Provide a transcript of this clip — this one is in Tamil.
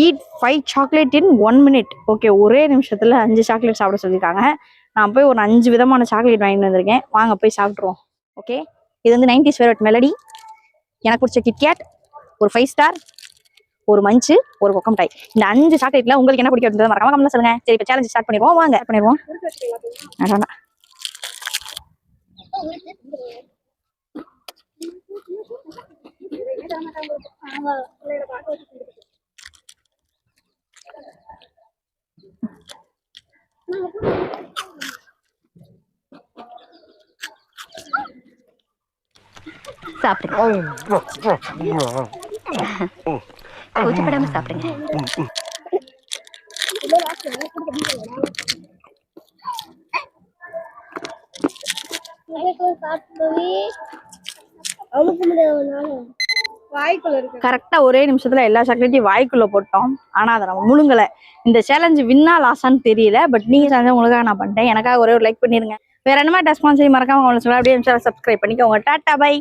ஈட் 5 சாக்லேட் இன் 1 minute. ஓகே, ஒரே நிமிஷத்துல 5 சாக்லேட் சாப்பிட சொல்லியிருக்காங்க. நான் போய் ஒரு 5 விதமான சாக்லேட் வாங்கிட்டு வந்திருக்கேன். வாங்க போய் சாப்பிட்ருவோம். ஓகே, இது வந்து 90s ஃபேவரட் மெலடி, எனக்கு பிடிச்ச கிட்கேட், ஒரு 5 ஸ்டார், ஒரு மஞ்சு, ஒரு கொக்க மிட்டாய். இந்த 5 சாக்லேட்ல உங்களுக்கு என்ன பிடிக்கும் மறக்காம கமெண்ட்ல சொல்லுங்க. சரி, இப்போ சேலஞ்ச் ஸ்டார்ட் பண்ணிடுவோம். வாங்க பண்ணிடுவோம். சாப்பிடுங்க, கூச்சப்படாம சாப்பிடுங்க. கரெக்டா ஒரே நிமிஷத்துல எல்லா சாக்லேட்டையும் வாய்க்குள்ள போட்டோம். ஆனா அதை நம்ம முழுங்கல. இந்த சேலஞ்சு வின்னா லாஸான்னு தெரியல. பட் நீங்க செஞ்ச உங்களுக்காக நான் பண்ணிட்டேன். எனக்காக ஒரே ஒரு லைக் பண்ணிருங்க. வேற என்ன மாதிரி ரெஸ்பான்ஸ் மறக்காம அப்படியே சப்ஸ்கிரைப் பண்ணிக்கோங்க. Tata by.